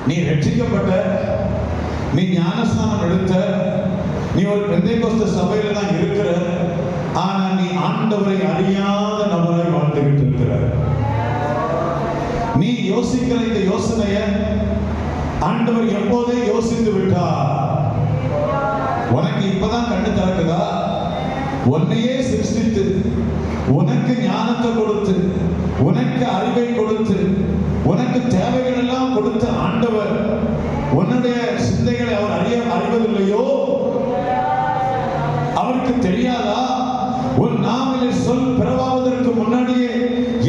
நீ ரட்சிக்கப்பட்ட, நீ ஞானஸ்நானம் எடுத்த, நீ ஒரு பெந்தேகோஸ்தே சபையில தான் இருக்கிற, ஆனா நீ ஆண்டவரை அறியாத நபராய் வாழ்ந்துகிட்டு இருக்கிற. நீ யோசிக்கிற இந்த யோசனைய ஆண்டவர் எப்போதே யோசித்து விட்டார். உனக்கு இப்பதான் கண்ணு திறக்குதா? உன்னையே சிருஷ்டித்து, உனக்கு ஞானத்தை கொடுத்து, உனக்கு அறிவை கொடுத்து, உனக்கு தேவைகள் எல்லாம் கொடுத்த ஆண்டவர் உன்னுடைய சிந்தைகளை அவர் அறிவதில்லையோ? அவருக்கு தெரியாதா? உன் நாவிலே சொல் பிறவாவதற்கு முன்னாடியே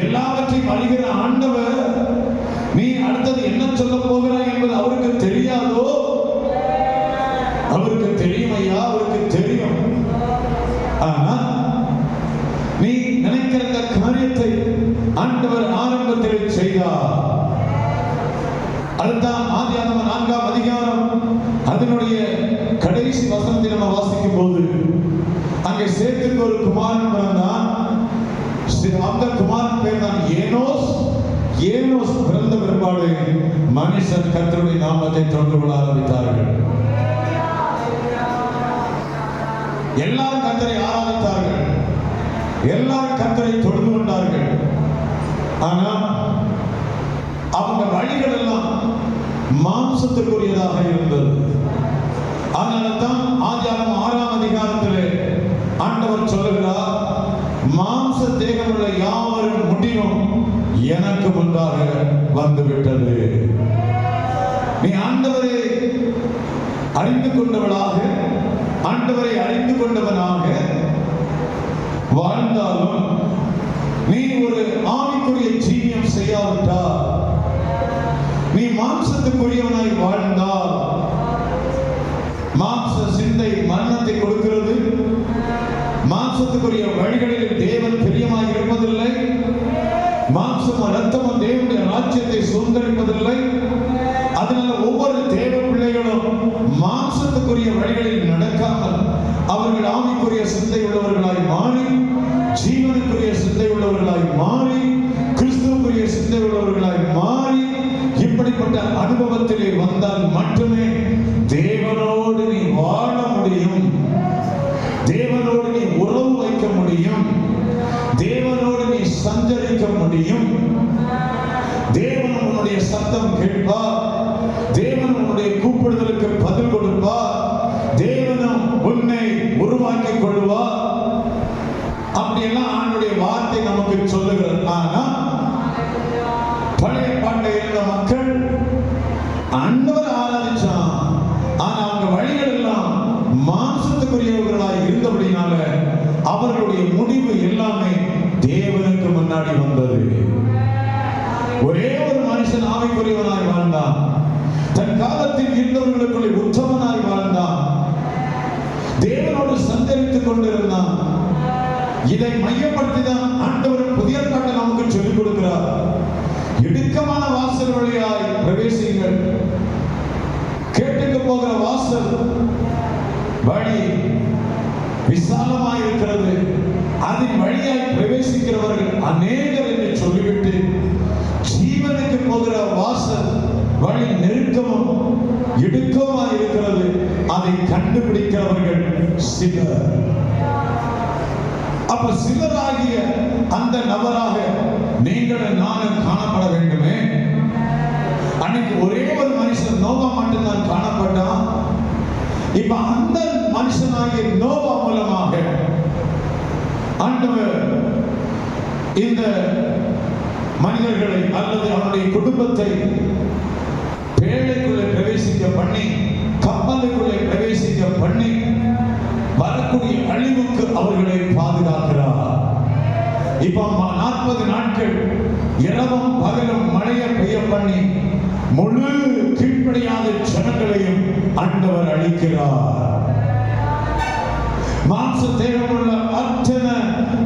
எல்லாவற்றையும் அறிகிற ஆண்டவர் நீ அடுத்தது என்ன சொல்ல போகிறாய் என்பது அவருக்கு தெரியாதோ? அவருக்கு தெரியும் ஐயா, அவருக்கு தெரியும். ஆனா நீ நினைக்கிற இந்த காரியத்தை ஆண்டவர் ஆரம்பத்தில் செய்தார். அதுதான் ஆதியாகமம் 4ஆம் அதிகாரம் அதனுடைய கடைசி வசனத்தை நம்ம வாசிக்கும் போது அங்கே சேத்துக்கு ஒரு குமாரன் பிறந்தான். அந்த குமாரன் பேர் தான் ஏனோஸ். ஏனோஸ் பிறந்த பிற்பாடு மனுஷன் கர்த்தருடைய நாமத்தை தொழுது கொள்ள ஆரம்பித்தார்கள். எல்லாரும் கர்த்தரை ஆராதித்தார்கள், எல்லாரும் கர்த்தரை தொழுது கொண்டார்கள். ஆனா அவங்க வழிகள் எல்லாம் மாம்சத்துக்குரியதாக இருந்தது. அதனால்தான் ஆதியாகமம் 6ஆம் அதிகாரத்திலே ஆண்டவர் சொல்லுகிறார், மாம்ச தேகமுள்ள யாவரும் முடிவும் எனக்கு முன்பாக வந்துவிட்டது. நீ ஆண்டவரை அறிந்து கொண்டவளாக, ஆண்டவரை அறிந்து கொண்டவனாக வாழ்ந்தாலும் நீ ஒரு ஆவிக்குரிய ஜீவியம் செய்யாவிட்டால், நீ மாம்சத்துக்குரியவனாய் வாழ்ந்தால், மாம்ச சிந்தை மரணத்தை கொடுக்கிறது. மாம்சத்துக்குரிய வழிகளில் தேவன் பிரியமாய் இருப்பதில்லை. மாம்சமும் இரத்தமும் தேவனுடைய ராஜ்யத்தை சுதந்திரிப்பதில்லை. அதனால ஒவ்வொரு தேவ பிள்ளைகளும் மாம்சத்துக்குரிய வழிகளில் நடக்காமல் அவர்கள் ஆவிக்குரிய சிந்தை உள்ளவர்களாய் மாறி, ஜீவனுக்குரிய சிந்தை உள்ளவர்களாய் மாறி, கிறிஸ்துவுக்குரிய சிந்தை உள்ளவர்களாய் மாறி, இப்படிப்பட்ட அனுபவத்திலே வந்தால் மட்டுமே தேவனோடு நீ வாழ முடியும், தேவனோடு நீ உறவு வைக்க முடியும், தேவனோடு நீ சஞ்சரிக்க முடியும். தேவன் உன்னுடைய சத்தம் கேட்பார், தேவன் உன்னுடைய கூப்பிடுதலுக்கு பதில் கொடுப்பார், தேவனும் உன்னை உருவாக்கி கொள்வார். அப்படியெல்லாம் ஆண்டவருடைய வார்த்தை நமக்கு சொல்லுகிறது. ஆனா பழைய பாட்டில் இருந்த மக்கள் ஆண்டவர் ஆராதிச்சான், ஆனா அவங்க வழிகள் எல்லாம் மாம்சத்துக்குரியவர்களாய் இருந்தபடினால அவர்களுடைய முடிவு எல்லாமே தேவனுக்கு முன்னாடி வந்தது. ஒரே ஒரு மனுஷன் ஆவிக்குரியவனாய் வாழ்ந்தான், தன் காலத்தில் இருந்தவர்களுக்குள்ளே உத்தமனாய் வாழ்ந்தான், தேவனோடு சஞ்சரித்துக் கொண்டிருந்தான். இதை மையப்படுத்திதான் ஆண்டவர் புதிய ஏற்பாட்டை நமக்கு சொல்லிக் கொடுக்கிறார். இடுக்கமான வாசல் வழியாய் பிரவேசிங்கள், கேட்டுக்கு போகிற வாசல் வழி விசாலமாய் இருக்கிறது, அதன் வழியாய் பிரவேசிக்கிறவர்கள் அநேகர் என்று சொல்லிவிட்டு ஜீவனுக்கு போகிற வாசல் வழி நெருக்கமும் இடுக்கமாய் இருக்கிறது, அதை கண்டுபிடிக்கிறவர்கள் சிலர். அப்ப சிலராகிய அந்த நபராக நீங்கள் நானும் காணப்பட வேண்டுமே. அன்னைக்கு ஒரே ஒரு மனுஷன் நோவா மட்டும்தான் காணப்பட்டான். இப்ப அந்த மனுஷனாகிய நோவா மூலமாக ஆண்டவர் இந்த மனிதர்களை அல்லது அவருடைய குடும்பத்தை பேழைக்குள்ளே பிரவேசிக்க பண்ணி, கப்பலுக்குள்ளே பிரவேசிக்க பண்ணி வரக்கூடிய அழிவுக்கு அவர்களை பாதுகாக்கிறார். இப்ப 40 நாட்கள் இரவும் பகலும் மழையை பெய்ய பண்ணி முழு கீழ்ப்படியாத ஜனங்களையும் ஆண்டவர் அழிக்கிறார். மாம்ச தேகமுள்ள அத்தனை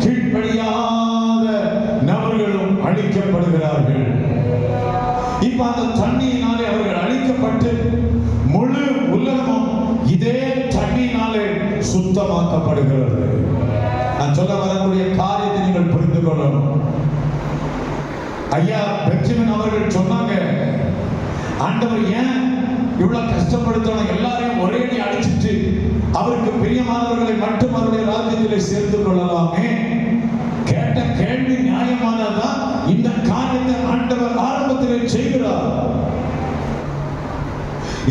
கீழ்ப்படியாத நபர்களும் அழிக்கப்படுகிறார்கள். அர்த்தமாக்கப்படுகிறது. நான் சொல்ல வரக்கூடிய காரியத்தை நீங்கள் புரிந்து கொள்ளணும். ஐயா பெஞ்சமின் அவர்கள் சொன்னாங்க, ஆண்டவர் ஏன் இவ்வளவு கஷ்டப்படுத்தணும், எல்லாரையும் ஒரேடி அடிச்சிட்டு அவருக்கு பிரியமானவர்களை மட்டும் அவருடைய ராஜ்யத்திலே சேர்த்துக் கொள்ளலாமே. கேட்ட கேள்வி நியாயமானதான். இந்த காரியத்தை ஆண்டவர் ஆரம்பத்திலே செய்கிறார்.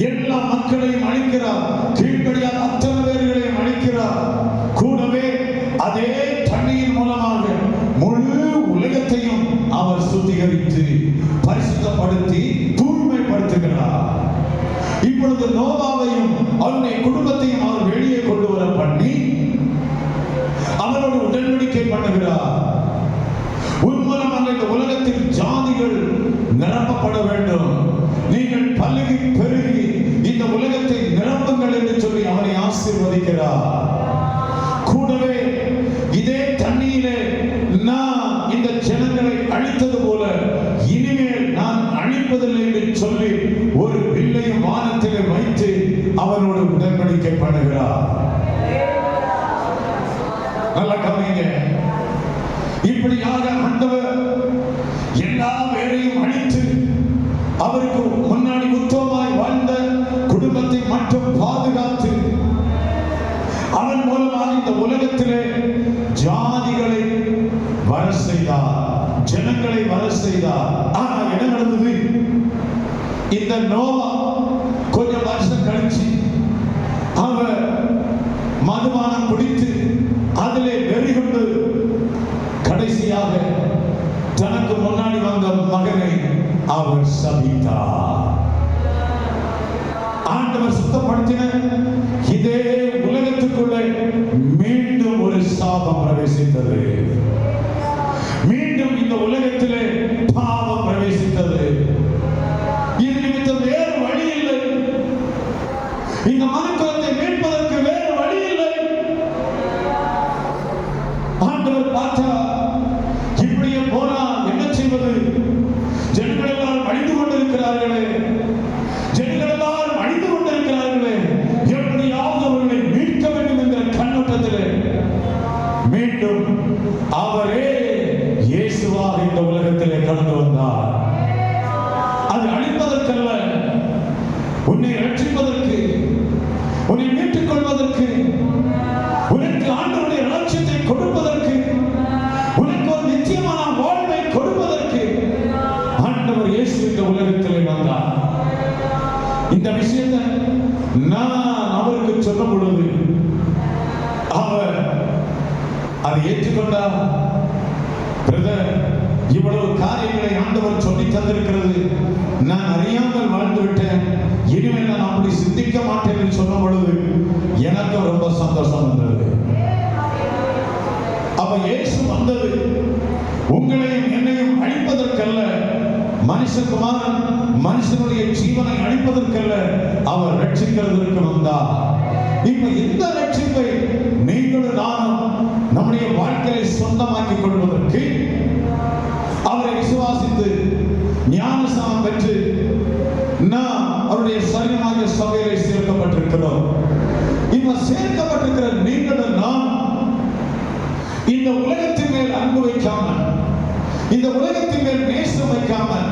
எல்லா மக்களையும் அழிக்கிறார், கீழ்ப்படியாத அத்தனை பேர்களையும் அழிக்கிறார். கூடவே அதே தண்ணீர் மூலமாக முழு உலகத்தையும் அவர் சுத்திகரித்து பரிசுத்தப்படுத்தி தூய்மைப்படுத்துகிறார். இப்பொழுது நோவாவையும் அவருடைய குடும்பத்தையும் அவர் வெளியே கொண்டு வர பண்ணி அவரோடு உடன்படிக்கை பண்ணுகிறார். உன்மூலமாக இந்த உலகத்தில் ஜாதிகள் நிரப்பப்பட வேண்டும், நீங்கள் பல்கி பெருகி இந்த உலகத்தை நிரப்புங்கள் என்று சொல்லி அவரை ஆசீர்வதிக்கிறார். கூடவே இதே தண்ணீரே நான் இந்த ஜனங்களை அழித்தது போல இனிமேல் நான் அழிப்பதில்லை என்று சொல்லி ஒரு வில்லையும் வானத்திலே வைத்து அவரோடு உடன்படிக்கை பண்ணுகிறார். நல்ல கவனிங்க. இப்படியாக ஆண்டவர் எல்லா பேரையும் அழித்து அவருக்கு முன்னாடி உத்தமமாய் வாழ்ந்த குடும்பத்தை மட்டும் பாதுகாத்து அவன் மூலமாக இந்த உலகத்திலே ஜாதிகளை வர செய்தார், ஜனங்களை வர செய்தார். ஆனா என்ன நடந்தது? இந்த நோவா கொஞ்சம் வருஷம் கழிச்சு அவர் மதுபானம் குடித்து அதிலே வெறி கொண்டு கடைசியாக தனக்கு முன்னாடி வந்த மகனை அவர் சபித்தார். ஆண்டவர் சுத்தப்படுத்தின இதே உலகத்துக்குள்ளே மீண்டும் ஒரு சாபம் பிரவேசித்தது. மீண்டும் இந்த உலகத்திலே பாவம் பிரவேசித்தது. இது நிமித்தம் வேறு வழி இல்லை. இந்த மனுக்குலத்தை மீட்பதற்கு வேறு வழி இல்லை. ஆண்டவர் பார்த்தா இப்படியே போனா என்ன செய்வது? ஜனங்கள் எல்லாரும் அழிந்து கொண்டிருக்கிறார்களே, ஜனங்கள் எல்லாரும் அழிந்து கொண்டிருக்கிறார்களே, எப்படியாவது அவர்களை மீட்க வேண்டும் என்ற கண்ணோட்டத்திலே மீண்டும் அவரே இயேசுவாக இந்த உலகத்திலே கடந்து வந்தார். அது அழிப்பதற்கல்ல, உன்னை ரட்சிப்பதற்கு, உன்னை மீட்டுக் கொள்வதற்கு, உனக்கு ஆண்டவருடைய ராஜ்யத்தை கொடுப்பதற்கு, உனக்கு ஒரு நிச்சயமான வாழ்வை கொடுப்பதற்கு ஆண்டவர் இயேசு இந்த உலகத்திலே வந்தார். இந்த விஷயத்தை நான் அவருக்கு சொல்லும் பொழுது அவர் அதை ஏற்றுக்கொண்டார். பிரதர், இவ்வளவு காரியங்களை ஆண்டவர் சொல்லி தந்திருக்கிறது, நான் அறியாமல் வாழ்ந்து விட்டேன், இனிமேல் நான் அப்படி சிந்திக்க மாட்டேன் என்று சொன்ன பொழுது எனக்கு ரொம்ப சந்தோஷம் வந்தது. அப்ப இயேசு வந்தது உங்களையும் என்னையும் அழிப்பதற்கல்ல, மனுஷகுமாரன் மனுஷனுடைய ஜீவனை அழிப்பதற்கல்ல, அவர் ரட்சிக்கிறதற்கு வந்தார். இப்ப இந்த ரட்சிப்பை நீங்களும் நானும் நம்முடைய வாழ்க்கையை சொந்தமாக்கிக் கொள்வதற்கு அவரை விசுவாசித்து ஞானஸ்நானம் பெற்று நாம் அவருடைய சரீரமாக சபையிலே சேர்க்கப்பட்டிருக்கிறோம். இப்ப சேர்க்கப்பட்டிருக்கிற நீங்களும் நாம் இந்த உலகத்தின் மேல் அன்பு வைக்காமல், இந்த உலகத்தின் மேல் நேசம் வைக்காமல்,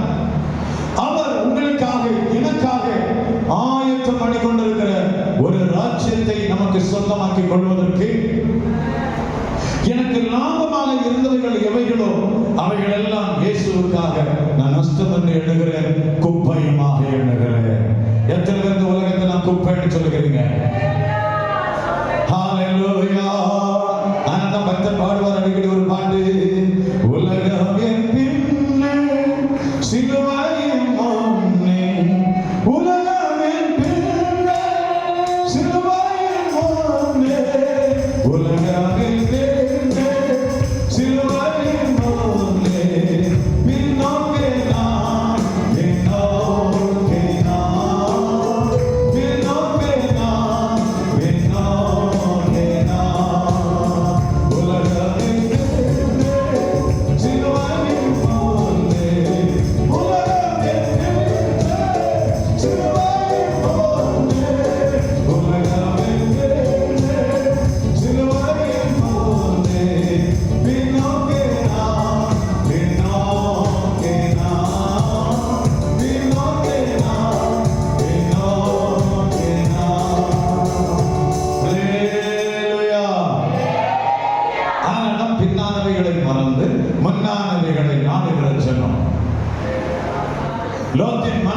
அவர் உங்களுக்காக எனக்காக ஆயத்தம் பண்ணி கொண்டிருக்கிற ஒரு ராஜ்யத்தை நமக்கு சொந்தமாக்கிக் கொள்வதற்கு எனக்கு லாபமாக இருந்தவைகள் எவைகளோ அவைகள் எல்லாம் இயேசுவுக்காக நான் நஷ்டம் என்று எண்ணுகிறேன், குப்பையுமாக எண்ணுகிறேன். எத்தனை பேர் இந்த உலகத்தை நான் குப்பைன்னு சொல்லுகிறீங்க? ஹalleluya. ஆனா பக்தன் பாடுவார் அடிக்கடி ஒரு பாட்டு, உலகம் என் பின்னே சிலுவையின் முன்னே, உலகம் என் பின்னே சிலுவையின் முன்னே, உலகம் என் பின்னே சிலுவையின் முன்னே, பின்னோக்கே நான், பின்னோக்கே நான், பின்னோக்கே நான்,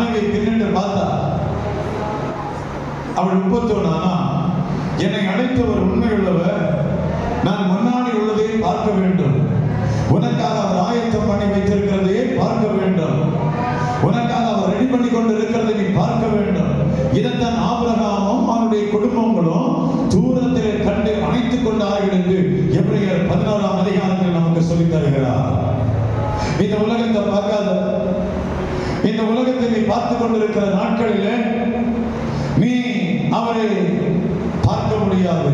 மனைவி பின்னிட்டு பார்த்தா. அவள் 31 ஆனா, என்னை அழைத்தவர் உண்மையுள்ளவர், நான் முன்னாடி உள்ளதை பார்க்க வேண்டும், உனக்காக அவர் ஆயத்தம் பண்ணி வைத்திருக்கிறதையே பார்க்க வேண்டும், உனக்காக அவர் ரெடி பண்ணி கொண்டு இருக்கிறதை நீ பார்க்க வேண்டும். இதைத்தான் ஆபிரகாமும் அவனுடைய குடும்பங்களும் தூரத்திலே கண்டு அணைத்துக் கொண்டார்கள் என்று எபிரேயர் 11ஆம் அதிகாரத்தில் நமக்கு சொல்லித் தருகிறார். இந்த உலகத்தை பார்க்காத, இந்த உலகத்தை நீ பார்த்துக் கொண்டிருக்கிற நாட்களிலே நீ அவரை பார்க்க முடியாது,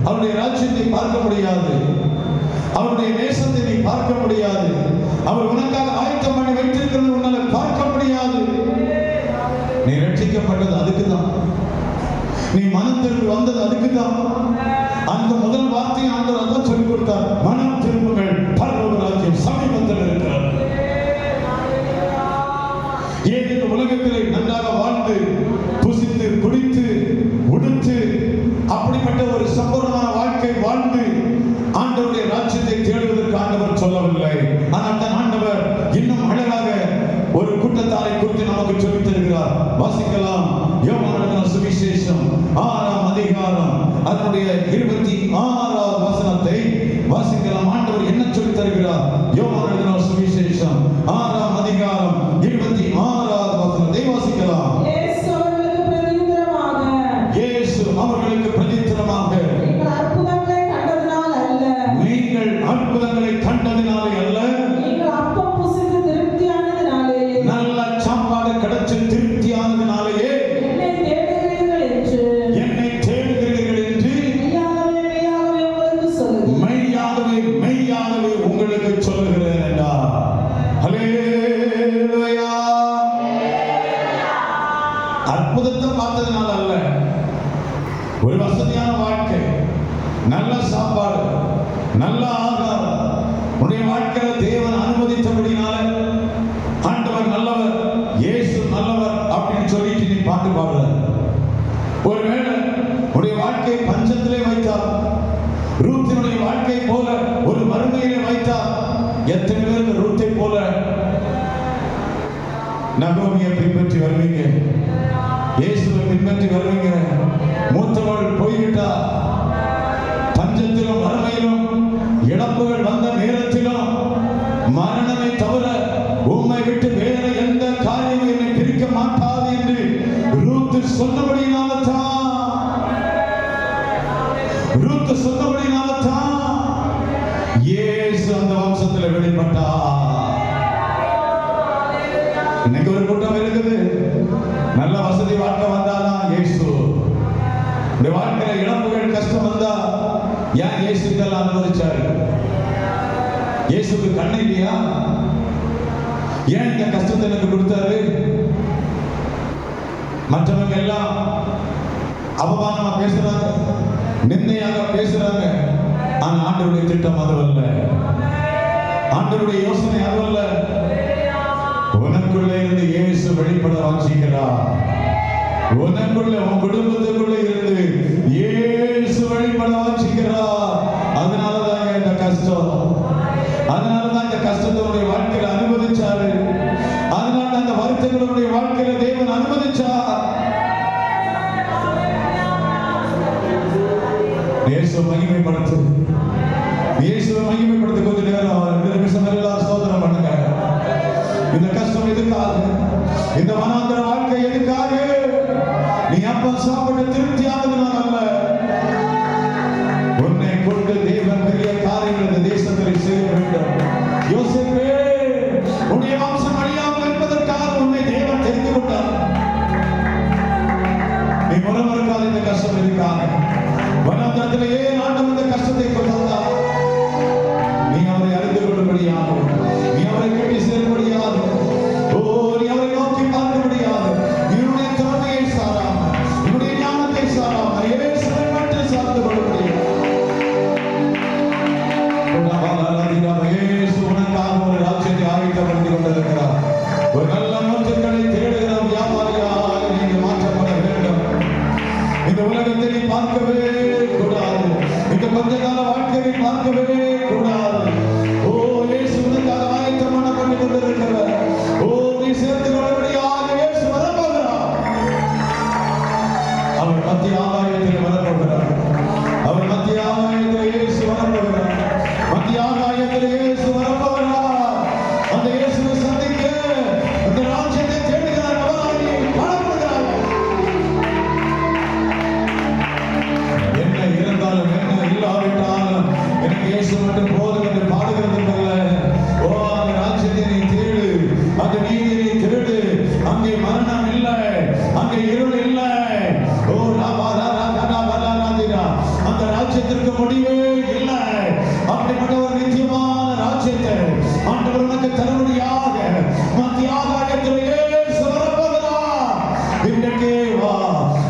அவருடைய ராஜ்யத்தை பார்க்க முடியாது, அவருடைய நேசத்தை நீ பார்க்க முடியாது, அவர் உனக்காக ஆயத்தம் பண்ணி வைத்திருக்கிறது உன்னால பார்க்க முடியாது. நீ ரட்சிக்கப்பட்டது அதுக்குதான், நீ மனம் திரும்பி வந்தது அதுக்குதான். அந்த முதல் வார்த்தையை ஆண்டவர் அதான் சொல்லிக் கொடுத்தார், மனம் திரும்புங்கள், பரலோக ராஜ்யம் சமீபத்தில் இருக்கிறது. ஏன் இந்த உலகத்திலே நன்றாக வாழ்ந்து புசித்து குடித்து உடுத்து அப்படிப்பட்ட ஒரு சம்பூர்ணமான வாழ்க்கை வாழ்ந்து ஆண்டவருடைய ராஜ்யத்தை தேடுவதற்கு ஆண்டவர் சொல்லவில்லை. ஆனால் தான் ஆண்டவர் இன்னும் அழகாக ஒரு கூட்டத்தாரை குறித்து நமக்கு சொல்லித் தருகிறார். வாசிக்கலாம். யோவான் சுவிசேஷம் 6ஆம் அதிகாரம் அதனுடைய 26வது வசனத்தை வாசிக்கலாம். ஆண்டவர் என்ன சொல்லித் தருகிறார்? யோவான் சுவிசேஷம் 6ஆம் அதிகாரம் 26வது வசனத்தை வாசிக்கலாம். இயேசு அவர்களுக்கு பிரதித்திரமாக, நீங்கள் அற்புதங்களை கண்டதினாலே அல்ல, நல்ல சாப்பாடு கிடைச்சு திருப்தியானதினாலேயே என்னை தேடுகிறீர்கள் என்று மெய்யாகவே மெய்யாகவே உங்களுக்கு சொல்லுகிறேன் என்றார். ஹல்லேலூயா. அற்புதத்தை பார்த்ததுனால அல்ல, ஒரு வசதியான வாழ்க்கை, நல்ல சாப்பாடு, நல்ல ஆகாரம் உன்னுடைய வாழ்க்கையில தேவன் அனுமதித்தபடினால ஆண்டவர் நல்லவர், இயேசு நல்லவர் அப்படின்னு சொல்லிட்டு நீ பாட்டு பாடுற. ஒருவேளை உன்னுடைய வாழ்க்கை பஞ்சத்திலே வைத்தார், ரூத்தினுடைய வாழ்க்கை போல ஒரு வறுமையிலே வைத்தார். எத்தனை பேருக்கு ரூத்தை போல நகோமியை பின்பற்றி வருவீங்க, இயேசுவை பின்பற்றி வருவீங்க. மூத்தவள் போய்விட்டா, பஞ்சத்திலும் வறுமையிலும் இழப்புகள் வந்த நேரத்திலும் மரணமே தவிர உம்மை விட்டு வேற எந்த காரியமும் என்னை பிரிக்க மாட்டாது என்று ரூத் சொன்னபடினால்தான், ரூத் சொன்னபடினால்தான் இயேசு அந்த வம்சத்தில் வெளிப்பட்டார். இன்னைக்கு ஒரு கூட்டம் இருக்குது, நல்ல வசதி வாழ்க்கை வந்தாதான் இயேசு. வாழ்க்கையில இழப்புகள் கஷ்டம் வந்தா ஏன் இயேசு இதெல்லாம் அனுமதிச்சாரு? இயேசுக்கு கண்ணு இல்லையா? ஏன் இந்த கஷ்டத்தை எனக்கு கொடுத்தாரு? மற்றவங்க எல்லாம் அவமானமா பேசுறாங்க, நிந்தையாக பேசுறாங்க. ஆனா ஆண்டவருடைய திட்டம் அதுவல்ல, ஆண்டவருடைய யோசனை அதுவல்ல. உனக்குள்ளே இருந்து இயேசு வெளிப்பட வாஞ்சிக்கிறார். உனக்குள்ள உன் குடும்பத்துக்குள்ள இருந்து இயேசு வெளிப்பட வாஞ்சிக்கிறார். அதனாலதான் இந்த கஷ்டம், அதனாலதான் இந்த கஷ்டத்தினுடைய வாழ்க்கையில அனுமதிச்சாரு, அதனால அந்த வருத்தங்களுடைய வாழ்க்கையில தேவன் அனுமதிச்சார். இயேசு மகிமைப்படுத்து, இயேசுவை மகிமைப்படுத்த கொஞ்ச நேரம் 2 நிமிஷம் எல்லாம் சோதனை பண்ணுங்க. இந்த கஷ்டம் எதுக்காக? இந்த வனாந்தர வாழ்க்கை எதுக்காக? நீ அப்பா சாப்பிட்ட திருப்தியானதுனால அல்ல, உன்னை கொண்டு தேவன் பெரிய காரியங்கள் இந்த தேசத்தில் செய்ய வேண்டும். யோசேப்பே, உன்னுடைய வம்சம் அழியாமல் இருப்பதற்காக உன்னை தேவன் தெரிந்து கொண்டார். நீ முறமறுக்காத இந்த கஷ்டம் எதுக்காக? வனாந்தரத்தில் ஏன் ஆண்டவர் இந்த கஷ்டத்தை கொண்டார்? நீ அவரை அறிந்து கொள்ளும்படியாக, நீ அவரை கட்டி சேரும்படியாக, நீ அவரை நோக்கி பார்க்க முடியாது. நீ உன்னுடைய திறமையை சாராமல், உன்னுடைய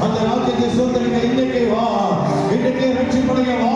அந்த ராஜ்யத்தை சுதந்திரிக்க இன்னைக்கு வா, இன்னைக்கு ரட்சிப்படைய வா.